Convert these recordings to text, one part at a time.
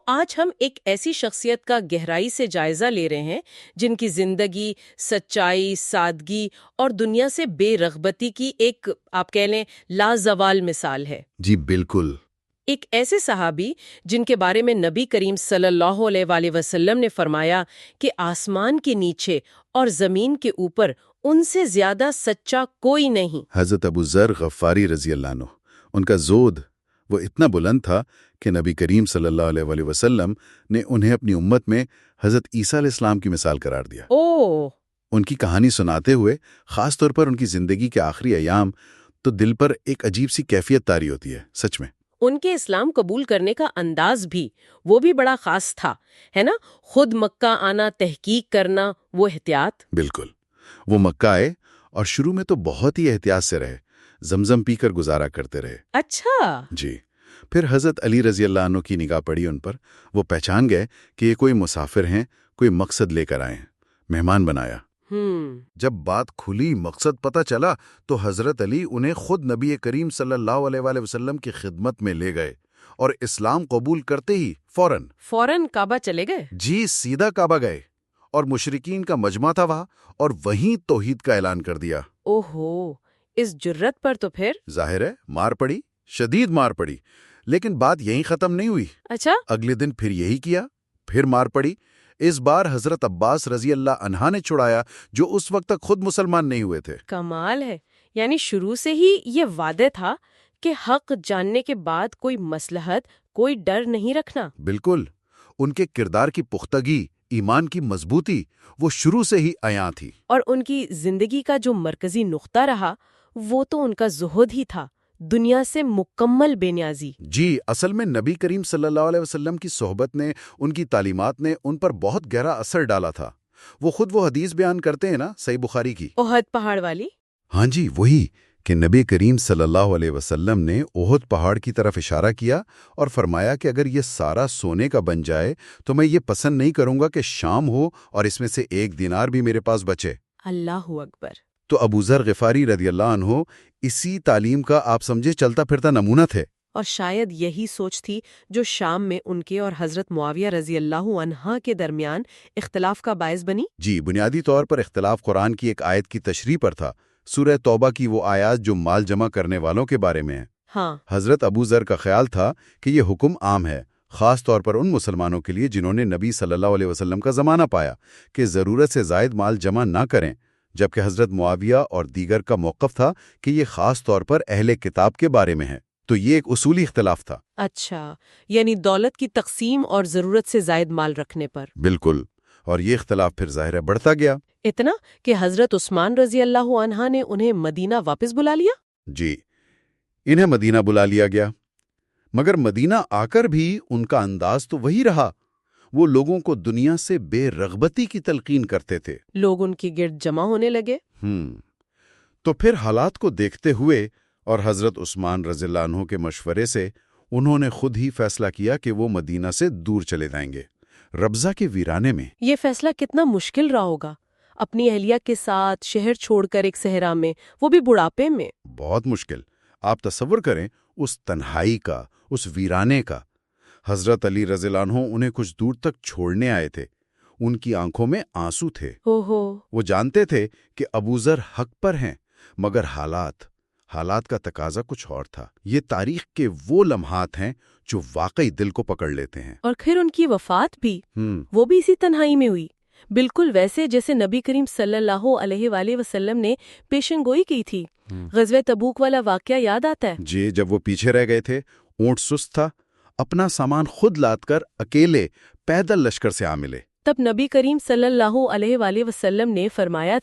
آج ہم ایک ایسی شخصیت کا گہرائی سے جائزہ لے رہے ہیں جن کی زندگی سچائی، سادگی اور دنیا سے بے رغبتی کی ایک آپ کہہ لیں لازوال مثال ہے۔ جی بالکل۔ ایک ایسے صحابی جن کے بارے میں نبی کریم صلی اللہ علیہ وآلہ وسلم نے فرمایا کہ آسمان کے نیچے اور زمین کے اوپر ان سے زیادہ سچا کوئی نہیں۔ حضرت ابو ذر غفاری رضی اللہ عنہ، ان کا زہد وہ اتنا بلند تھا کہ نبی کریم صلی اللہ علیہ وآلہ وسلم نے انہیں اپنی امت میں حضرت عیسیٰ علیہ السلام کی مثال قرار دیا۔ ان کی کہانی سناتے ہوئے، خاص طور پر ان کی زندگی کے آخری ایام، تو دل پر ایک عجیب سی کیفیت طاری ہوتی ہے، سچ میں۔ ان کے اسلام قبول کرنے کا انداز بھی وہ بھی بڑا خاص تھا، ہے نا؟ خود مکہ آنا، تحقیق کرنا، وہ احتیاط۔ بالکل، وہ مکہ آئے اور شروع میں تو بہت ہی احتیاط سے رہے، زمزم پی کر گزارا کرتے رہے۔ اچھا جی، پھر حضرت علی رضی اللہ عنہ کی نگاہ پڑی ان پر، وہ پہچان گئے کہ یہ کوئی مسافر ہیں، کوئی مقصد لے کر آئے ہیں، مہمان بنایا۔ جب بات کھلی، مقصد پتہ چلا، تو حضرت علی انہیں خود نبی کریم صلی اللہ علیہ وآلہ وسلم کی خدمت میں لے گئے اور اسلام قبول کرتے ہی فوراً کعبہ چلے گئے؟ جی سیدھا کعبہ گئے، اور مشرکین کا مجمع تھا وہاں، اور وہیں توحید کا اعلان کر دیا۔ اوہو، اس جرت پر تو پھر ظاہر ہے مار پڑی، شدید مار پڑی، لیکن بات یہیں ختم نہیں ہوئی۔ اچھا، اگلے دن پھر یہی کیا، پھر مار پڑی۔ اس بار حضرت عباس رضی اللہ عنہ نے چھڑایا، جو اس وقت تک خود مسلمان نہیں ہوئے تھے۔ کمال ہے، یعنی شروع سے ہی یہ وعدے تھا کہ حق جاننے کے بعد کوئی مصلحت، کوئی ڈر نہیں رکھنا۔ بالکل، ان کے کردار کی پختگی، ایمان کی مضبوطی، وہ شروع سے ہی عیاں تھی۔ اور ان کی زندگی کا جو مرکزی نقطہ رہا، وہ تو ان کا زہد ہی تھا، دنیا سے مکمل بے نیازی۔ جی، اصل میں نبی کریم صلی اللہ علیہ وسلم کی صحبت نے، ان کی تعلیمات نے ان پر بہت گہرا اثر ڈالا تھا۔ وہ خود وہ حدیث بیان کرتے ہیں نا، صحیح بخاری کی، احد پہاڑ والی۔ ہاں جی، وہی کہ نبی کریم صلی اللہ علیہ وسلم نے احد پہاڑ کی طرف اشارہ کیا اور فرمایا کہ اگر یہ سارا سونے کا بن جائے تو میں یہ پسند نہیں کروں گا کہ شام ہو اور اس میں سے 1 دینار بھی میرے پاس بچے۔ اللہ اکبر۔ تو ابو ذر غفاری رضی اللہ عنہ اسی تعلیم کا آپ سمجھے چلتا پھرتا نمونہ تھے۔ اور شاید یہی سوچ تھی جو شام میں ان کے اور حضرت معاویہ رضی اللہ عنہ کے درمیان اختلاف کا باعث بنی۔ جی، بنیادی طور پر اختلاف قرآن کی ایک آیت کی تشریح پر تھا، سورہ توبہ کی وہ آیات جو مال جمع کرنے والوں کے بارے میں ہیں۔ ہاں، حضرت ابو ذر کا خیال تھا کہ یہ حکم عام ہے، خاص طور پر ان مسلمانوں کے لیے جنہوں نے نبی صلی اللہ علیہ وسلم کا زمانہ پایا، کہ ضرورت سے زائد مال جمع نہ کریں، جبکہ حضرت معاویہ اور دیگر کا موقف تھا کہ یہ خاص طور پر اہل کتاب کے بارے میں ہے۔ تو یہ ایک اصولی اختلاف تھا۔ اچھا، یعنی دولت کی تقسیم اور ضرورت سے زائد مال رکھنے پر۔ بالکل، اور یہ اختلاف پھر ظاہر ہے بڑھتا گیا۔ اتنا کہ حضرت عثمان رضی اللہ عنہ نے انہیں مدینہ واپس بلا لیا۔ جی، انہیں مدینہ بلا لیا گیا، مگر مدینہ آ کر بھی ان کا انداز تو وہی رہا۔ وہ لوگوں کو دنیا سے بے رغبتی کی تلقین کرتے تھے۔ لوگ ان کے گرد جمع ہونے لگے۔ تو پھر حالات کو دیکھتے ہوئے اور حضرت عثمان رضی اللہ عنہ کے مشورے سے انہوں نے خود ہی فیصلہ کیا کہ وہ مدینہ سے دور چلے جائیں گے، ربضہ کے ویرانے میں۔ یہ فیصلہ کتنا مشکل رہا ہوگا، اپنی اہلیہ کے ساتھ شہر چھوڑ کر ایک صحرا میں، وہ بھی بڑھاپے میں۔ بہت مشکل۔ آپ تصور کریں اس تنہائی کا، اس ویرانے کا۔ حضرت علی رضی اللہ عنہ انہیں کچھ دور تک چھوڑنے آئے تھے، ان کی آنکھوں میں آنسو تھے۔ وہ جانتے تھے کہ ابو ذر حق پر ہیں، مگر حالات کا تقاضا کچھ اور تھا۔ یہ تاریخ کے وہ لمحات ہیں جو واقعی دل کو پکڑ لیتے ہیں۔ اور پھر ان کی وفات بھی، وہ بھی اسی تنہائی میں ہوئی، بالکل ویسے جیسے نبی کریم صلی اللہ علیہ وآلہ وسلم نے پیشن گوئی کی تھی۔ غزوہ تبوک والا واقعہ یاد آتا ہے؟ جی، جب وہ پیچھے رہ گئے تھے، اونٹ سست تھا، اپنا سامان خود لاد کر اکیلے پیدل لشکر سے آ ملے۔ تب نبی کریم صلی اللہ علیہ وآلہ وسلم نے فرمایا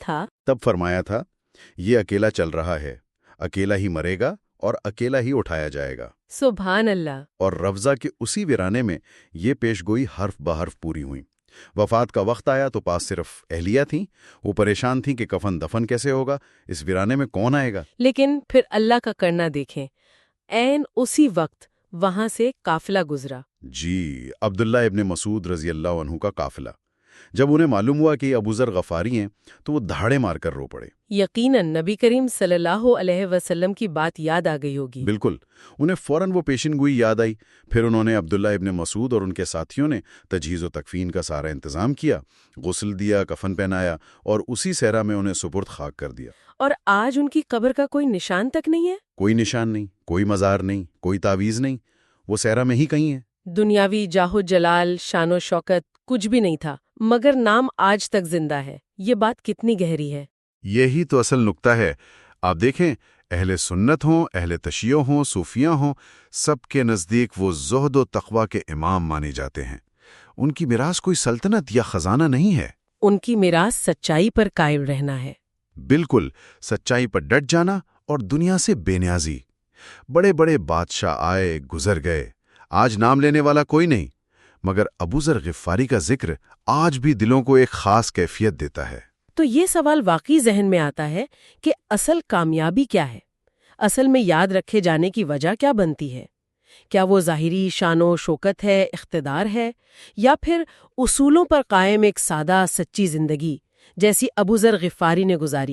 تھا یہ اکیلا چل رہا ہے، اکیلا ہی مرے گا اور اکیلا ہی اٹھایا جائے گا۔ سبحان اللہ۔ اور ربضہ کے اسی ویرانے میں یہ پیش گوئی حرف بحرف پوری ہوئی۔ وفات کا وقت آیا تو پاس صرف اہلیہ تھیں، وہ پریشان تھیں کہ کفن دفن کیسے ہوگا، اس ویرانے میں کون آئے گا۔ لیکن پھر اللہ کا کرنا دیکھیں، عین اسی وقت وہاں سے قافلہ گزرا۔ جی، عبداللہ ابن مسعود رضی اللہ عنہ کا قافلہ۔ جب انہیں معلوم ہوا کہ یہ ابو ذر غفاری ہیں تو وہ دھاڑے مار کر رو پڑے۔ یقیناً نبی کریم صلی اللہ علیہ وسلم کی بات یاد آ گئی ہوگی۔ بالکل، انہیں فوراً وہ پیشن گوئی یاد آئی۔ پھر انہوں نے عبداللہ ابن مسعود اور ان کے ساتھیوں نے تجہیز و تکفین کا سارا انتظام کیا، غسل دیا، کفن پہنایا اور اسی صحرا میں انہیں سپرد خاک کر دیا۔ اور آج ان کی قبر کا کوئی نشان تک نہیں ہے؟ کوئی نشان نہیں، کوئی مزار نہیں، کوئی تعویذ نہیں، وہ صحرا میں ہی کہیں ہے۔ دنیاوی جاہ و جلال، شان و شوکت کچھ بھی نہیں تھا، مگر نام آج تک زندہ ہے۔ یہ بات کتنی گہری ہے۔ یہی تو اصل نقطہ ہے۔ آپ دیکھیں، اہل سنت ہوں، اہل تشیع ہوں، صوفیہ ہوں، سب کے نزدیک وہ زہد و تقوی کے امام مانے جاتے ہیں۔ ان کی میراث کوئی سلطنت یا خزانہ نہیں ہے۔ ان کی میراث سچائی پر قائم رہنا ہے۔ بالکل، سچائی پر ڈٹ جانا اور دنیا سے بے نیازی۔ بڑے بڑے بادشاہ آئے گزر گئے، آج نام لینے والا کوئی نہیں، مگر ابو ذر غفاری کا ذکر آج بھی دلوں کو ایک خاص کیفیت دیتا ہے۔ تو یہ سوال واقعی ذہن میں آتا ہے کہ اصل کامیابی کیا ہے؟ اصل میں یاد رکھے جانے کی وجہ کیا بنتی ہے؟ کیا وہ ظاہری شان و شوکت ہے، اقتدار ہے، یا پھر اصولوں پر قائم ایک سادہ سچی زندگی جیسی ابو ذر غفاری نے گزاری؟